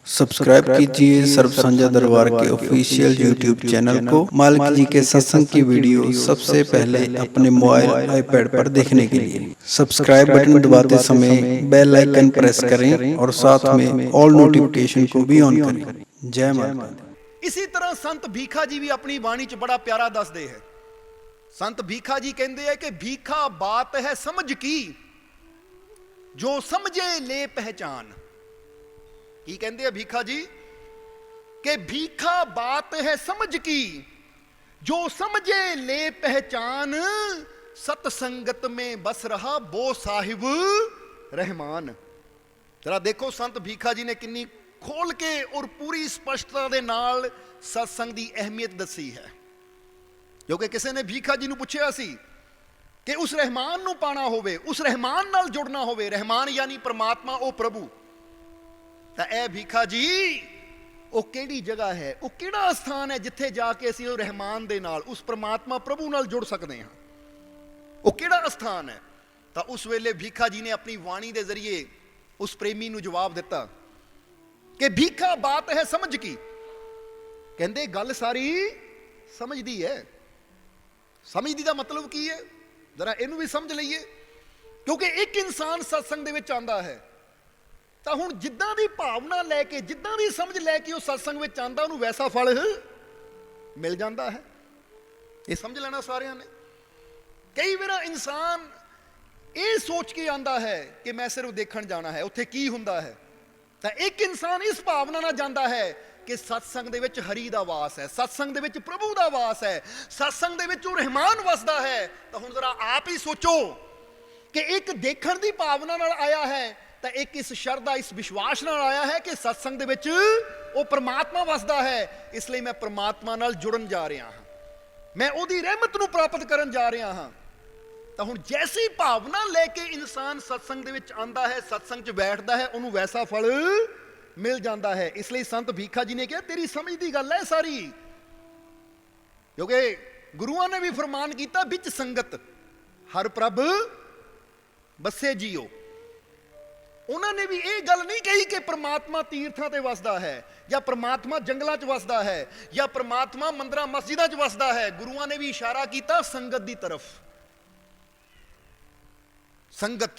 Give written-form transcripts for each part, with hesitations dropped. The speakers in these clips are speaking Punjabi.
सब्सक्राइब कीजिए सर्व साझा दरबार के ऑफिशियल यूट्यूब चैनल को। मालिक जी के सत्संग की वीडियो सबसे पहले अपने मोबाइल आईपैड पर देखने के लिए सब्सक्राइब बटन दबाते समय बेल आइकन प्रेस करें और साथ में ऑल नोटिफिकेशन को भी ऑन करें। जय माता दी। इसी तरह संत भीखा जी भी अपनी बाणी च बड़ा प्यारा दसदे है। संत भीखा जी कहते हैं कि भीखा बात है समझ की, जो समझे ले पहचान। की कहते हैं भीखा जी कि भीखा बात है समझ की, जो समझे ले पहचान। सतसंगत में बस रहा वो साहिब रहमान। जरा देखो संत भीखा जी ने किन्नी खोल के और पूरी स्पष्टता दे नाल सत्संग की अहमियत दसी है। क्योंकि किसी ने भीखा जी नूं पुछिया सी कि उस रहमान नूं पाना होवे, उस रहमान नाल जुड़ना होवे, रहमान यानी परमात्मा ओ प्रभु, तो ए भीखा जी वो केड़ी जगह है, वो केड़ा स्थान है जिथे जाके असीं उस रहमान दे नाल, उस परमात्मा प्रभु नाल जुड़ सकते हैं, वो केड़ा स्थान है। तो उस वेले भीखा जी ने अपनी वाणी दे जरिए उस प्रेमी नूं जवाब दिता कि भीखा बात है समझ की। कहंदे गल सारी समझदी है। समझदी दा मतलब की है, जरा इनू भी समझ लईए। क्योंकि एक इंसान सत्संग दे विच आंदा है तो हुण जिद्दां दी भावना लैके, जिद्दां दी समझ लैके उस सत्संग विच आंदा, उहनूं वैसा फल मिल जाता है। ये समझ लेना सारिਆਂ ने। कई बार इंसान ये सोच के आंदा है कि मैं सिर्फ देखण जाना है, उत्थे की हुंदा है। तो एक इंसान इस भावना नाल जांदा है कि सत्संग दे विच हरी दा वास है, सत्संग दे विच प्रभु दा वास है, सत्संग दे विच रहमान वसदा है। तो हुण जरा आप ही सोचो कि एक देखण दी भावना नाल आया है, तो एक इस शरदा, इस विश्वास नाल आया है कि सत्संग दे विच वो परमात्मा वसदा है, इसलिए मैं परमात्मा नाल जुड़न जा रहा हाँ, मैं उहदी रहमत नूं प्राप्त करन जा रहा हाँ। तो हुण जैसी भावना लेके इंसान सत्संग दे विच आंदा है, सत्संग च बैठदा है, उहनूं वैसा फल मिल जाता है। इसलिए संत भीखा जी ने कहा तेरी समझ दी गल है सारी। क्योंकि गुरुआं ने भी फरमान किया बिच संगत हर प्रभ बसे जियो। उन्होंने भी ये गल नहीं कही कि परमात्मा तीर्थां ते वसदा है, या परमात्मा जंगलों च वसदा है, या परमात्मा मंदिरां मस्जिदां च वसदा है। गुरुआं ने भी इशारा किया संगत की तरफ। संगत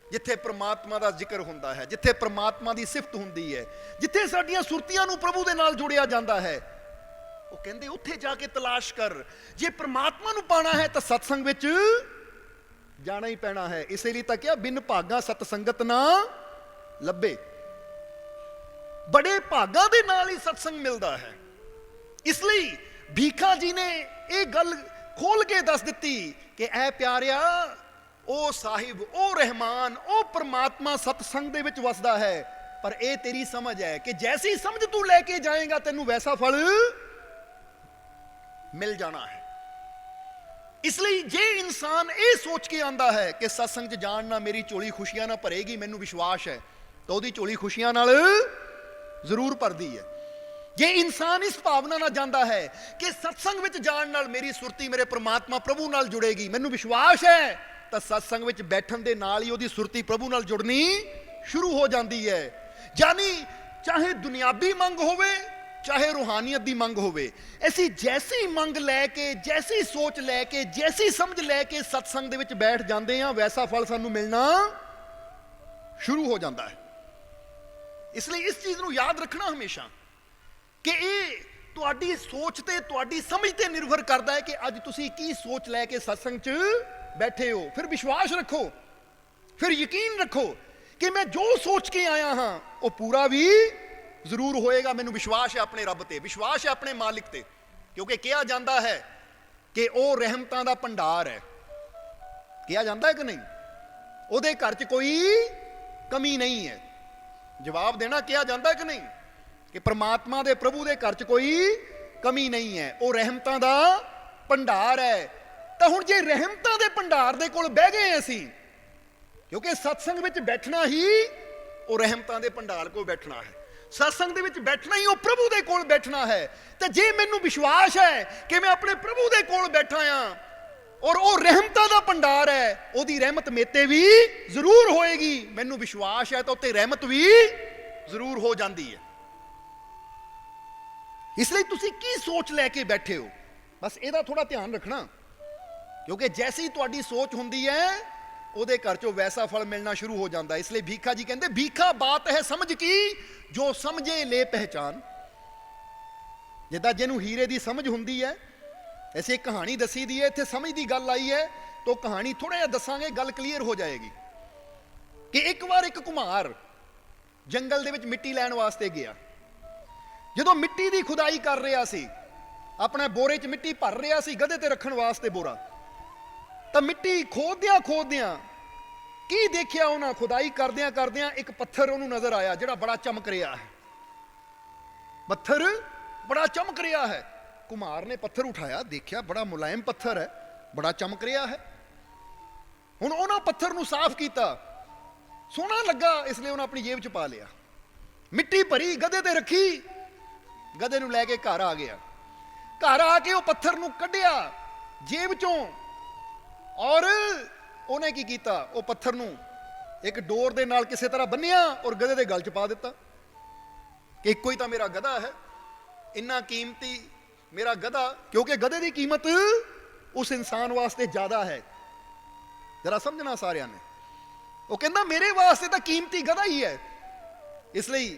जिथे परमात्मा का जिक्र होंदा है, जिथे परमात्मा की सिफत हुंदी है, जिथे साडियां सुरतियां नूं प्रभु दे नाल जुड़िया जांदा है, वो कहंदे उत्थे जाके तलाश कर। जे परमात्मा नूं पाना है तो सत्संग विच जाना ही पैना है। इसलिए तो क्या बिन भागा सतसंगत ना लभे। बड़े भागा दे नाल ही सत्संग मिलता है। इसलिए भीखा जी ने यह गल खोल के दस दी कि ऐ प्यारिया, ओ साहिब, ओ रहमान, ओ परमात्मा सतसंग दे विच वसदा है। पर यह तेरी समझ है कि जैसी समझ तू लेके जाएगा तेनू वैसा फल मिल जाना है। इसलिए जे इंसान ये सोच के आंदा है कि सत्संग च जाण ना मेरी झोली खुशियां ना भरेगी, मैनू विश्वास है, तो उसकी झोली खुशियां नाल जरूर भरदी है। जे इंसान इस भावना नाल जांदा है कि सत्संग विच जाण नाल मेरी सुरती मेरे परमात्मा प्रभु नाल जुड़ेगी, मैनू विश्वास है, तो सत्संग विच बैठण दे नाल ही उसकी सुरती प्रभु नाल जुड़नी शुरू हो जाती है। यानी चाहे दुनियावी मंग होवे, चाहे रूहानियत की मंग होवे, ऐसी जैसी मंग लैके, जैसी सोच लैके, जैसी समझ लैके सत्संग दे विच बैठ जाते हैं, वैसा फल सानू मिलना शुरू हो जाता है। इसलिए इस चीज़ नू याद रखना हमेशा कि ये तुहाडी सोच ते तुहाडी समझ ते निर्भर करता है कि अज तुसी की सोच लैके सत्संग च बैठे हो। फिर विश्वास रखो, फिर यकीन रखो कि मैं जो सोच के आया हाँ वो पूरा भी जरूर होएगा। मैनू विश्वास है अपने रब ते, विश्वास है अपने मालिक ते। क्योंकि कहा जाता है कि वह रहमतां दा भंडार है। कहा जाता है कि नहीं, उहदे घर च कोई कमी नहीं है। जवाब देना कहा जाता है कि नहीं कि परमात्मा दे प्रभु दे घर च कोई कमी नहीं है, वह रहमतां दा भंडार है। तो हुण जे रहमतां दे भंडार दे कोल बह गए असीं, क्योंकि सत्संग विच बैठना ही वो रहमतां दे भंडार कोल बैठना है, सत्संग दे विच बैठना ही वो प्रभु दे कोल बैठना है। तो जे मैनू विश्वास है कि मैं अपने प्रभु दे कोल बैठा हाँ और वो रहमतां दा भंडार है, ओहदी रहमत मेते भी जरूर होएगी, मैनू विश्वास है, तो उत्ते रहमत भी जरूर हो जाती है। ਇਸ ਲਈ ਤੁਸੀਂ ਕੀ ਸੋਚ ਲੈ ਕੇ ਬੈਠੇ ਹੋ, ਬਸ ਇਹਦਾ ਥੋੜਾ ਧਿਆਨ ਰੱਖਣਾ, ਕਿਉਂਕਿ ਜੈਸੀ ਤੁਹਾਡੀ ਸੋਚ ਹੁੰਦੀ ਹੈ ਉਹਦੇ ਘਰ ਚੋਂ ਵੈਸਾ ਫਲ ਮਿਲਣਾ ਸ਼ੁਰੂ ਹੋ ਜਾਂਦਾ। ਇਸ ਲਈ ਭੀਖਾ ਜੀ ਕਹਿੰਦੇ ਭੀਖਾ ਬਾਤ ਹੈ ਸਮਝ ਕੀ, ਜੋ ਸਮਝੇ ਲੈ ਪਹਿਚਾਨ। ਜਿੱਦਾਂ ਜਿਹਨੂੰ ਹੀਰੇ ਦੀ ਸਮਝ ਹੁੰਦੀ ਹੈ, ਐਸੀ ਇੱਕ ਕਹਾਣੀ ਦੱਸੀ ਦੀ ਹੈ, ਇੱਥੇ ਸਮਝ ਦੀ ਗੱਲ ਆਈ ਹੈ ਤਾਂ ਕਹਾਣੀ ਥੋੜਾ ਜਿਹਾ ਦੱਸਾਂਗੇ, ਗੱਲ ਕਲੀਅਰ ਹੋ ਜਾਏਗੀ। ਕਿ ਇੱਕ ਵਾਰ ਇੱਕ ਘੁਮਾਰ ਜੰਗਲ ਦੇ ਵਿੱਚ ਮਿੱਟੀ ਲੈਣ ਵਾਸਤੇ ਗਿਆ। ਜਦੋਂ ਮਿੱਟੀ ਦੀ ਖੁਦਾਈ ਕਰ ਰਿਹਾ ਸੀ, ਆਪਣੇ ਬੋਰੇ 'ਚ ਮਿੱਟੀ ਭਰ ਰਿਹਾ ਸੀ ਗਧੇ ਤੇ ਰੱਖਣ ਵਾਸਤੇ ਬੋਰਾ, ਤਾਂ ਮਿੱਟੀ ਖੋਦਦਿਆਂ ਕੀ ਦੇਖਿਆ ਉਹਨਾਂ, ਖੁਦਾਈ ਕਰਦਿਆਂ ਇੱਕ ਪੱਥਰ ਉਹਨੂੰ ਨਜ਼ਰ ਆਇਆ ਜਿਹੜਾ ਬੜਾ ਚਮਕ ਰਿਹਾ ਹੈ। ਪੱਥਰ ਬੜਾ ਚਮਕ ਰਿਹਾ ਹੈ। ਘੁਮਾਰ ਨੇ ਪੱਥਰ ਉਠਾਇਆ, ਦੇਖਿਆ ਬੜਾ ਮੁਲਾਇਮ ਪੱਥਰ ਹੈ, ਬੜਾ ਚਮਕ ਰਿਹਾ ਹੈ। ਹੁਣ ਉਹਨਾਂ ਪੱਥਰ ਨੂੰ ਸਾਫ਼ ਕੀਤਾ, ਸੋਹਣਾ ਲੱਗਾ, ਇਸ ਲਈ ਉਹਨਾਂ ਆਪਣੀ ਜੇਬ 'ਚ ਪਾ ਲਿਆ। ਮਿੱਟੀ ਭਰੀ ਗਧੇ ਤੇ ਰੱਖੀ, ਗਧੇ ਨੂੰ ਲੈ ਕੇ ਘਰ ਆ ਗਿਆ। ਘਰ ਆ ਕੇ ਉਹ ਪੱਥਰ ਨੂੰ ਕੱਢਿਆ ਜੇਬ 'ਚੋਂ, ਔਰ ਉਹਨੇ ਕੀ ਕੀਤਾ, ਉਹ ਪੱਥਰ ਨੂੰ ਇੱਕ ਡੋਰ ਦੇ ਨਾਲ ਕਿਸੇ ਤਰ੍ਹਾਂ ਬੰਨਿਆ ਔਰ ਗਧੇ ਦੇ ਗਲ 'ਚ ਪਾ ਦਿੱਤਾ ਕਿ ਇੱਕੋ ਹੀ ਤਾਂ ਮੇਰਾ ਗਧਾ ਹੈ, ਇੰਨਾ ਕੀਮਤੀ ਮੇਰਾ ਗਧਾ, ਕਿਉਂਕਿ ਗਧੇ ਦੀ ਕੀਮਤ ਉਸ ਇਨਸਾਨ ਵਾਸਤੇ ਜ਼ਿਆਦਾ ਹੈ। ਜਰਾ ਸਮਝਣਾ ਸਾਰਿਆਂ ਨੇ। ਉਹ ਕਹਿੰਦਾ ਮੇਰੇ ਵਾਸਤੇ ਤਾਂ ਕੀਮਤੀ ਗਧਾ ਹੀ ਹੈ, ਇਸ ਲਈ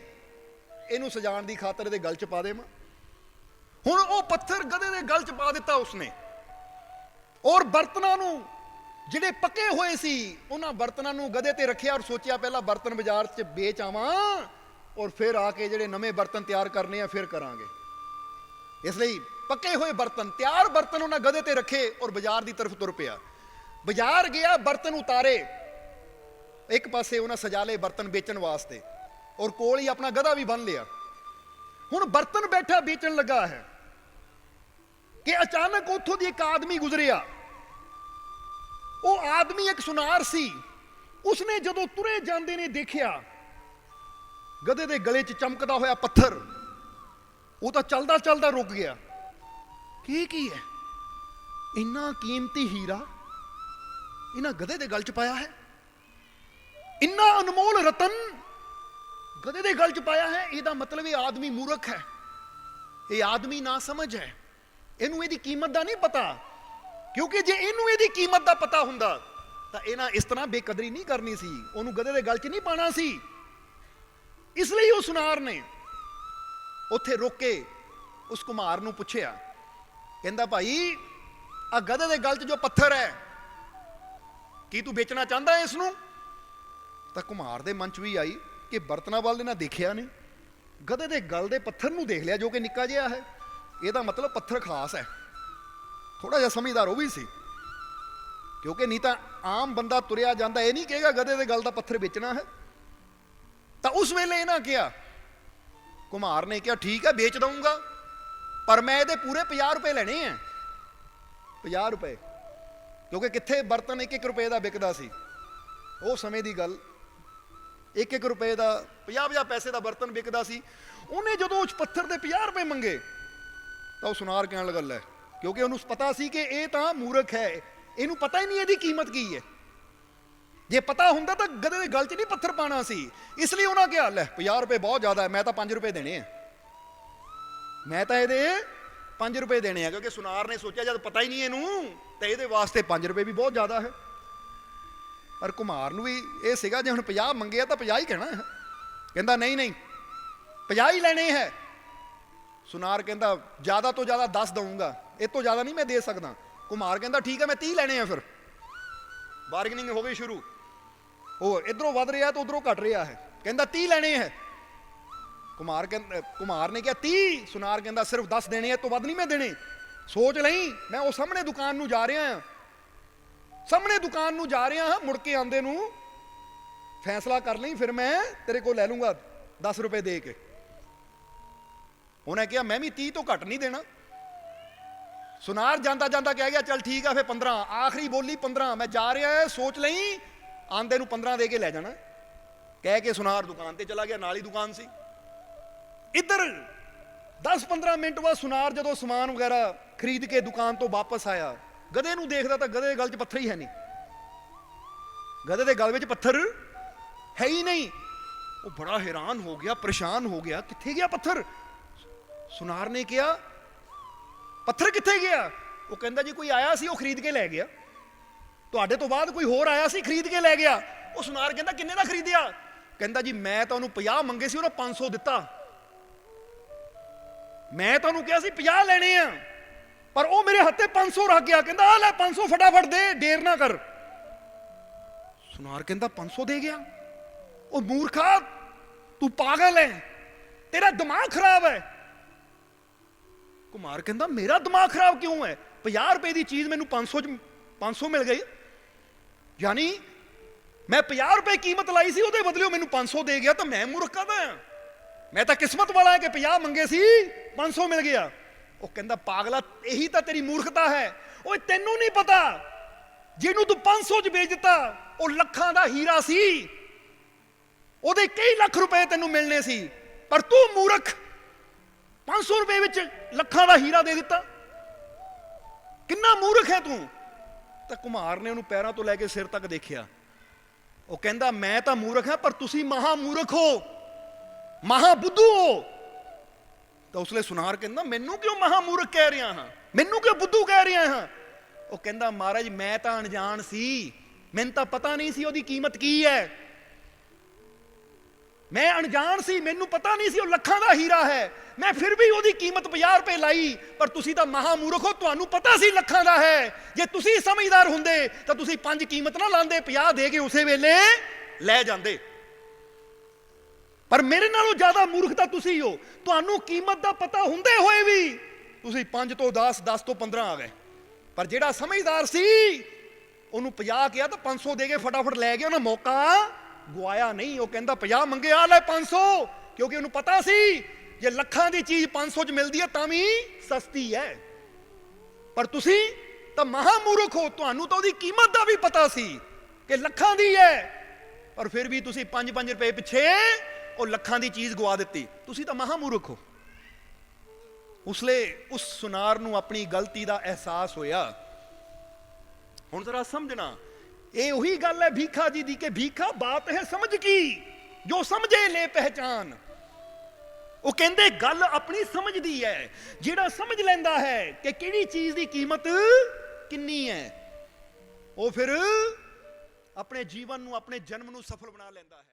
ਇਹਨੂੰ ਸਜਾਉਣ ਦੀ ਖਾਤਰ ਇਹਦੇ ਗਲ 'ਚ ਪਾ ਦੇਵਾਂ। ਹੁਣ ਉਹ ਪੱਥਰ ਗਧੇ ਦੇ ਗਲ 'ਚ ਪਾ ਦਿੱਤਾ ਉਸਨੇ, ਔਰ ਬਰਤਨਾਂ ਨੂੰ ਜਿਹੜੇ ਪੱਕੇ ਹੋਏ ਸੀ ਉਹਨਾਂ ਬਰਤਨਾਂ ਨੂੰ ਗਧੇ ਤੇ ਰੱਖਿਆ, ਔਰ ਸੋਚਿਆ ਪਹਿਲਾਂ ਬਰਤਨ ਬਾਜ਼ਾਰ 'ਚ ਵੇਚ ਆਵਾਂ ਔਰ ਫਿਰ ਆ ਕੇ ਜਿਹੜੇ ਨਵੇਂ ਬਰਤਨ ਤਿਆਰ ਕਰਨੇ ਆ ਫਿਰ ਕਰਾਂਗੇ। ਇਸ ਲਈ ਪੱਕੇ ਹੋਏ ਬਰਤਨ, ਤਿਆਰ ਬਰਤਨ ਉਹਨਾਂ ਗਧੇ ਤੇ ਰੱਖੇ ਔਰ ਬਾਜ਼ਾਰ ਦੀ ਤਰਫ ਤੁਰ ਪਿਆ। ਬਾਜ਼ਾਰ ਗਿਆ, ਬਰਤਨ ਉਤਾਰੇ, ਇੱਕ ਪਾਸੇ ਉਹਨਾਂ ਸਜਾ ਲਏ ਬਰਤਨ ਵੇਚਣ ਵਾਸਤੇ, ਔਰ ਕੋਲ ਹੀ ਆਪਣਾ ਗਧਾ ਵੀ ਬੰਨ ਲਿਆ। ਹੁਣ ਬਰਤਨ ਬੈਠਾ ਵੇਚਣ ਲੱਗਾ ਹੈ ਕਿ ਅਚਾਨਕ ਉੱਥੋਂ ਦੀ ਇੱਕ ਆਦਮੀ ਗੁਜ਼ਰਿਆ। ਉਹ ਆਦਮੀ ਇੱਕ ਸੁਨਾਰ ਸੀ। ਉਸਨੇ ਜਦੋਂ ਤੁਰੇ ਜਾਂਦੇ ਨੇ ਦੇਖਿਆ ਗਧੇ ਦੇ ਗਲੇ 'ਚ ਚਮਕਦਾ ਹੋਇਆ ਪੱਥਰ, ਉਹ ਤਾਂ ਚੱਲਦਾ ਚੱਲਦਾ ਰੁਕ ਗਿਆ। ਕੀ ਹੈ, ਇੰਨਾ ਕੀਮਤੀ ਹੀਰਾ ਇਹਨਾਂ ਗਧੇ ਦੇ ਗਲ 'ਚ ਪਾਇਆ ਹੈ, ਇੰਨਾ ਅਨਮੋਲ ਰਤਨ ਗਧੇ ਦੇ ਗਲ 'ਚ ਪਾਇਆ ਹੈ। ਇਹਦਾ ਮਤਲਬ ਇਹ ਆਦਮੀ ਮੂਰਖ ਹੈ, ਇਹ ਆਦਮੀ ਨਾ ਸਮਝ ਹੈ, ਇਹਨੂੰ ਇਹਦੀ ਕੀਮਤ ਦਾ ਨਹੀਂ ਪਤਾ। ਕਿਉਂਕਿ ਜੇ ਇਹਨੂੰ ਇਹਦੀ ਕੀਮਤ ਦਾ ਪਤਾ ਹੁੰਦਾ ਤਾਂ ਇਹਨਾਂ ਇਸ ਤਰ੍ਹਾਂ ਬੇਕਦਰੀ ਨਹੀਂ ਕਰਨੀ ਸੀ, ਉਹਨੂੰ ਗਧੇ ਦੇ ਗਲ 'ਚ ਨਹੀਂ ਪਾਣਾ ਸੀ। ਇਸ ਲਈ ਉਹ ਸੁਨਾਰ ਨੇ ਉੱਥੇ ਰੁਕ ਕੇ ਉਸ ਘੁਮਾਰ ਨੂੰ ਪੁੱਛਿਆ, ਕਹਿੰਦਾ ਭਾਈ ਆ ਗਧੇ ਦੇ ਗਲ 'ਚ ਜੋ ਪੱਥਰ ਹੈ, ਕੀ ਤੂੰ ਵੇਚਣਾ ਚਾਹੁੰਦਾ ਹੈ ਇਸ ਨੂੰ? ਤਾਂ ਘੁਮਾਰ ਦੇ ਮਨ 'ਚ ਵੀ ਆਈ ਕਿ ਬਰਤਨਾਂ ਵੱਲ ਇਹਨਾਂ ਦੇਖਿਆ ਨਹੀਂ, ਗਧੇ ਦੇ ਗਲ ਦੇ ਪੱਥਰ ਨੂੰ ਦੇਖ ਲਿਆ ਜੋ ਕਿ ਨਿੱਕਾ ਜਿਹਾ ਹੈ, ਇਹਦਾ ਮਤਲਬ ਪੱਥਰ ਖਾਸ ਹੈ। ਥੋੜਾ ਜਿਹਾ ਸਮਝਦਾਰ ਉਹ ਵੀ ਸੀ, ਕਿਉਂਕਿ ਨਹੀਂ ਤਾਂ ਆਮ ਬੰਦਾ ਤੁਰਿਆ ਜਾਂਦਾ ਇਹ ਨਹੀਂ ਕਹੇਗਾ ਗਧੇ ਦੇ ਗਲ ਦਾ ਪੱਥਰ ਵੇਚਣਾ ਹੈ। ਤਾਂ ਉਸ ਵੇਲੇ ਇਹਨਾਂ ਕਿਹਾ, ਘੁਮਾਰ ਨੇ ਕਿਹਾ ਠੀਕ ਹੈ ਵੇਚ ਦਊਂਗਾ, ਪਰ ਮੈਂ ਇਹਦੇ ਪੂਰੇ 50 ਰੁਪਏ ਲੈਣੇ ਆ। 50 ਰੁਪਏ, ਕਿਉਂਕਿ ਕਿੱਥੇ ਬਰਤਨ 1-1 ਰੁਪਏ ਦਾ ਵਿਕਦਾ ਸੀ ਉਹ ਸਮੇਂ ਦੀ ਗੱਲ, 1-1 ਰੁਪਏ ਦਾ 50-50 ਪੈਸੇ ਦਾ ਬਰਤਨ ਵਿਕਦਾ ਸੀ। ਉਹਨੇ ਜਦੋਂ ਉਸ ਪੱਥਰ ਦੇ 50 ਰੁਪਏ ਮੰਗੇ ਤਾਂ ਉਹ ਸੁਨਾਰ ਕਹਿਣ ਲੱਗਾ ਲੈ, ਕਿਉਂਕਿ ਉਹਨੂੰ ਪਤਾ ਸੀ ਕਿ ਇਹ ਤਾਂ ਮੂਰਖ ਹੈ, ਇਹਨੂੰ ਪਤਾ ਹੀ ਨਹੀਂ ਇਹਦੀ ਕੀਮਤ ਕੀ ਹੈ। ਜੇ ਪਤਾ ਹੁੰਦਾ ਤਾਂ ਗਧੇ ਦੇ ਗਲ 'ਚ ਨਹੀਂ ਪੱਥਰ ਪਾਣਾ ਸੀ। ਇਸ ਲਈ ਉਹਨਾਂ ਕਿਹਾ ਲੈ 50 ਰੁਪਏ ਬਹੁਤ ਜ਼ਿਆਦਾ ਹੈ, ਮੈਂ ਤਾਂ 5 ਰੁਪਏ ਦੇਣੇ ਆ, ਮੈਂ ਤਾਂ ਇਹਦੇ 5 ਰੁਪਏ ਦੇਣੇ ਆ। ਕਿਉਂਕਿ ਸੁਨਾਰ ਨੇ ਸੋਚਿਆ ਜਦ ਪਤਾ ਹੀ ਨਹੀਂ ਇਹਨੂੰ ਤਾਂ ਇਹਦੇ ਵਾਸਤੇ 5 ਰੁਪਏ ਵੀ ਬਹੁਤ ਜ਼ਿਆਦਾ ਹੈ। ਪਰ ਘੁਮਾਰ ਨੂੰ ਵੀ ਇਹ ਸੀਗਾ ਜੇ ਹੁਣ 50 ਮੰਗਿਆ ਤਾਂ 50 ਹੀ ਕਹਿਣਾ ਹੈ। ਕਹਿੰਦਾ ਨਹੀਂ 50 ਹੀ ਲੈਣੇ ਹੈ। ਸੁਨਾਰ ਕਹਿੰਦਾ ਜ਼ਿਆਦਾ ਤੋਂ ਜ਼ਿਆਦਾ 10 ਦਊਂਗਾ, ਇਹ ਤੋਂ ਜ਼ਿਆਦਾ ਨਹੀਂ ਮੈਂ ਦੇ ਸਕਦਾ। ਘੁਮਾਰ ਕਹਿੰਦਾ ਠੀਕ ਹੈ ਮੈਂ 30 ਲੈਣੇ ਆ। ਫਿਰ ਬਾਰਗੇਨਿੰਗ ਹੋ ਗਈ ਸ਼ੁਰੂ, ਉਹ ਇਧਰੋਂ ਵੱਧ ਰਿਹਾ ਤਾਂ ਉਧਰੋਂ ਘਟ ਰਿਹਾ ਹੈ। ਕਹਿੰਦਾ 30 ਲੈਣੇ ਹੈ। ਘੁਮਾਰ ਨੇ ਕਿਹਾ 30, ਸੁਨਾਰ ਕਹਿੰਦਾ ਸਿਰਫ 10 ਦੇਣੇ ਆ, ਤੋਂ ਵੱਧ ਨਹੀਂ ਮੈਂ ਦੇਣੇ। ਸੋਚ ਲਈ, ਮੈਂ ਉਹ ਸਾਹਮਣੇ ਦੁਕਾਨ ਨੂੰ ਜਾ ਰਿਹਾ ਹਾਂ, ਸਾਹਮਣੇ ਦੁਕਾਨ ਨੂੰ ਜਾ ਰਿਹਾ ਹਾਂ, ਮੁੜ ਕੇ ਆਂਦੇ ਨੂੰ ਫੈਸਲਾ ਕਰ ਲਈ, ਫਿਰ ਮੈਂ ਤੇਰੇ ਕੋਲ ਲੈ ਲੂੰਗਾ 10 ਰੁਪਏ ਦੇ ਕੇ। ਉਹਨੇ ਕਿਹਾ ਮੈਂ ਵੀ 30 ਤੋਂ ਘੱਟ ਨਹੀਂ ਦੇਣਾ। ਸੁਨਾਰ ਜਾਂਦਾ ਜਾਂਦਾ ਕਹਿ ਗਿਆ ਚੱਲ ਠੀਕ ਆ ਫਿਰ 15, ਆਖਰੀ ਬੋਲੀ 15, ਮੈਂ ਜਾ ਰਿਹਾ ਹੈ, ਸੋਚ ਲਈ ਆਂਦੇ ਨੂੰ 15 ਦੇ ਕੇ ਲੈ ਜਾਣਾ। ਕਹਿ ਕੇ ਸੁਨਾਰ ਦੁਕਾਨ ਤੇ ਚਲਾ ਗਿਆ, ਨਾਲ ਹੀ ਦੁਕਾਨ ਸੀ। ਇੱਧਰ 10-15 ਮਿੰਟ ਬਾਅਦ ਸੁਨਾਰ ਜਦੋਂ ਸਮਾਨ ਵਗੈਰਾ ਖਰੀਦ ਕੇ ਦੁਕਾਨ ਤੋਂ ਵਾਪਸ ਆਇਆ, ਗਧੇ ਨੂੰ ਦੇਖਦਾ ਤਾਂ ਗਧੇ ਦੇ ਗਲ 'ਚ ਪੱਥਰ ਹੀ ਹੈ ਨਹੀਂ, ਗਧੇ ਦੇ ਗਲ ਵਿੱਚ ਪੱਥਰ ਹੈ ਹੀ ਨਹੀਂ। ਉਹ ਬੜਾ ਹੈਰਾਨ ਹੋ ਗਿਆ, ਪਰੇਸ਼ਾਨ ਹੋ ਗਿਆ, ਕਿੱਥੇ ਗਿਆ ਪੱਥਰ? ਸੁਨਾਰ ਨੇ ਕਿਹਾ ਪੱਥਰ ਕਿੱਥੇ ਗਿਆ? ਉਹ ਕਹਿੰਦਾ ਜੀ ਕੋਈ ਆਇਆ ਸੀ, ਉਹ ਖਰੀਦ ਕੇ ਲੈ ਗਿਆ। ਤੁਹਾਡੇ ਤੋਂ ਬਾਅਦ ਕੋਈ ਹੋਰ ਆਇਆ ਸੀ, ਖਰੀਦ ਕੇ ਲੈ ਗਿਆ। ਉਹ ਸੁਨਾਰ ਕਹਿੰਦਾ ਕਿੰਨੇ ਦਾ ਖਰੀਦਿਆ? ਕਹਿੰਦਾ ਜੀ ਮੈਂ ਤਾਂ ਉਹਨੂੰ 50 ਮੰਗੇ ਸੀ, ਉਹਨੇ 500 ਦਿੱਤਾ। ਮੈਂ ਤਾਂ ਉਹਨੂੰ ਕਿਹਾ ਸੀ 50 ਲੈਣੇ ਆ, ਪਰ ਉਹ ਮੇਰੇ ਹੱਥੇ 500 ਰੱਖ ਗਿਆ। ਕਹਿੰਦਾ ਆ ਲੈ 500 ਫਟਾਫਟ ਦੇ, ਦੇਰ ਨਾ ਕਰ। ਸੁਨਾਰ ਕਹਿੰਦਾ 500 ਦੇ ਗਿਆ? ਉਹ ਮੂਰਖਾ, ਤੂੰ ਪਾਗਲ ਹੈ, ਤੇਰਾ ਦਿਮਾਗ ਖਰਾਬ ਹੈ। ਕੁਮਾਰ ਕਹਿੰਦਾ ਮੇਰਾ ਦਿਮਾਗ ਖਰਾਬ ਕਿਉਂ ਹੈ? 50 ਰੁਪਏ ਦੀ ਚੀਜ਼ ਮੈਨੂੰ 500 ਮਿਲ ਗਈ, ਯਾਨੀ ਮੈਂ 50 ਰੁਪਏ ਕੀਮਤ ਲਾਈ ਸੀ, ਉਹਦੇ ਬਦਲੇ ਮੈਨੂੰ 500 ਦੇ ਗਿਆ, ਤਾਂ ਮੈਂ ਮੂਰਖ ਕਾਹਦਾ ਆ? ਮੈਂ ਤਾਂ ਕਿਸਮਤ ਵਾਲਾ ਹੈ ਕਿ 50 ਮੰਗੇ ਸੀ, 500 ਮਿਲ ਗਿਆ। ਉਹ ਕਹਿੰਦਾ ਪਾਗਲਾ, ਇਹੀ ਤਾਂ ਤੇਰੀ ਮੂਰਖਤਾ ਹੈ। ਓਏ ਤੈਨੂੰ ਨਹੀਂ ਪਤਾ, ਜਿਹਨੂੰ ਤੂੰ 500 ਚ ਵੇਚ ਦਿੱਤਾ ਉਹ ਲੱਖਾਂ ਦਾ ਹੀਰਾ ਸੀ, ਉਹਦੇ ਕਈ ਲੱਖ ਰੁਪਏ ਤੈਨੂੰ ਮਿਲਣੇ ਸੀ, ਪਰ ਤੂੰ ਮੂਰਖ 500 ਰੁਪਏ ਵਿੱਚ ਲੱਖਾਂ ਦਾ ਹੀਰਾ ਦੇ ਦਿੱਤਾ। ਕਿੰਨਾ ਮੂਰਖ ਹੈ ਤੂੰ? ਤਾਂ ਕੁਮਾਰ ਨੇ ਉਹਨੂੰ ਪੈਰਾਂ ਤੋਂ ਲੈ ਕੇ ਸਿਰ ਤੱਕ ਦੇਖਿਆ। ਉਹ ਕਹਿੰਦਾ ਮੈਂ ਤਾਂ ਮੂਰਖ ਹਾਂ, ਪਰ ਤੁਸੀਂ ਮਹਾ ਮੂਰਖ ਹੋ, ਮਹਾ ਬੁੱਧੂ ਹੋ। ਤਾਂ ਉਸਲੇ ਸੁਨਾਰ ਕਹਿੰਦਾ ਮੈਨੂੰ ਕਿਉਂ ਮਹਾ ਮੂਰਖ ਕਹਿ ਰਿਹਾ ਹਾਂ, ਮੈਨੂੰ ਕਿਉਂ ਬੁੱਧੂ ਕਹਿ ਰਿਹਾ ਹਾਂ? ਉਹ ਕਹਿੰਦਾ ਮਹਾਰਾਜ ਮੈਂ ਤਾਂ ਅਣਜਾਣ ਸੀ, ਮੈਨੂੰ ਤਾਂ ਪਤਾ ਨਹੀਂ ਸੀ ਉਹਦੀ ਕੀਮਤ ਕੀ ਹੈ। ਮੈਂ ਅਣਜਾਣ ਸੀ, ਮੈਨੂੰ ਪਤਾ ਨਹੀਂ ਸੀ ਉਹ ਲੱਖਾਂ ਦਾ ਹੀਰਾ ਹੈ, ਮੈਂ ਫਿਰ ਵੀ ਉਹਦੀ ਕੀਮਤ 50 ਰੁਪਏ ਲਾਈ। ਪਰ ਤੁਸੀਂ ਤਾਂ ਮਹਾ ਮੂਰਖ ਹੋ, ਤੁਹਾਨੂੰ ਪਤਾ ਸੀ ਲੱਖਾਂ ਦਾ ਹੈ। ਜੇ ਤੁਸੀਂ ਸਮਝਦਾਰ ਹੁੰਦੇ ਤਾਂ ਤੁਸੀਂ 5 ਕੀਮਤ ਨਾ ਲਾਉਂਦੇ, 50 ਦੇ ਕੇ ਉਸੇ ਵੇਲੇ ਲੈ ਜਾਂਦੇ। ਪਰ ਮੇਰੇ ਨਾਲੋਂ ਜ਼ਿਆਦਾ ਮੂਰਖ ਤਾਂ ਤੁਸੀਂ ਹੋ, ਤੁਹਾਨੂੰ ਕੀਮਤ ਦਾ ਪਤਾ ਹੁੰਦੇ ਹੋਏ ਵੀ ਤੁਸੀਂ 5 ਤੋਂ 10, 10 ਤੋਂ 15 ਆ ਗਏ। ਪਰ ਜਿਹੜਾ ਸਮਝਦਾਰ ਸੀ ਉਹਨੂੰ 50 ਕਿਹਾ ਤਾਂ 500 ਦੇ ਕੇ ਫਟਾਫਟ ਲੈ ਗਿਆ, ਉਹਨੇ ਮੌਕਾ ਗਵਾਇਆ ਨਹੀਂ। ਉਹ ਕਹਿੰਦਾ 50 ਮੰਗੇ, ਆ ਲੈ 500, ਕਿਉਂਕਿ ਉਹਨੂੰ ਪਤਾ ਸੀ ਜੇ ਲੱਖਾਂ ਦੀ ਚੀਜ਼ 500 ਚ ਮਿਲਦੀ ਹੈ ਤਾਂ ਵੀ ਸਸਤੀ ਹੈ। ਪਰ ਤੁਸੀਂ ਤਾਂ ਮਹਾ ਮੂਰਖ ਹੋ, ਤੁਹਾਨੂੰ ਤਾਂ ਉਹਦੀ ਕੀਮਤ ਦਾ ਵੀ ਪਤਾ ਸੀ ਕਿ ਲੱਖਾਂ ਦੀ ਹੈ, ਪਰ ਫਿਰ ਵੀ ਤੁਸੀਂ 5-5 ਰੁਪਏ ਪਿੱਛੇ ਉਹ ਲੱਖਾਂ ਦੀ ਚੀਜ਼ ਗਵਾ ਦਿੱਤੀ। ਤੁਸੀਂ ਤਾਂ ਮਹਾ ਮੂਰਖ ਹੋ। ਉਸਲੇ ਉਸ ਸੁਨਾਰ ਨੂੰ ਆਪਣੀ ਗਲਤੀ ਦਾ ਅਹਿਸਾਸ ਹੋਇਆ। ਹੁਣ ਜ਼ਰਾ ਸਮਝਣਾ, ਇਹ ਉਹੀ ਗੱਲ ਹੈ ਭੀਖਾ ਜੀ ਦੀ ਕਿ ਭੀਖਾ ਬਾਤ ਹੈ ਸਮਝ ਕੀ, ਜੋ ਸਮਝੇ ਲੈ ਪਹਿਚਾਨ। ਉਹ ਕਹਿੰਦੇ ਗੱਲ ਆਪਣੀ ਸਮਝ ਦੀ ਹੈ। ਜਿਹੜਾ ਸਮਝ ਲੈਂਦਾ ਹੈ ਕਿ ਕਿਹੜੀ ਚੀਜ਼ ਦੀ ਕੀਮਤ ਕਿੰਨੀ ਹੈ, ਉਹ ਫਿਰ ਆਪਣੇ ਜੀਵਨ ਨੂੰ, ਆਪਣੇ ਜਨਮ ਨੂੰ ਸਫਲ ਬਣਾ ਲੈਂਦਾ ਹੈ।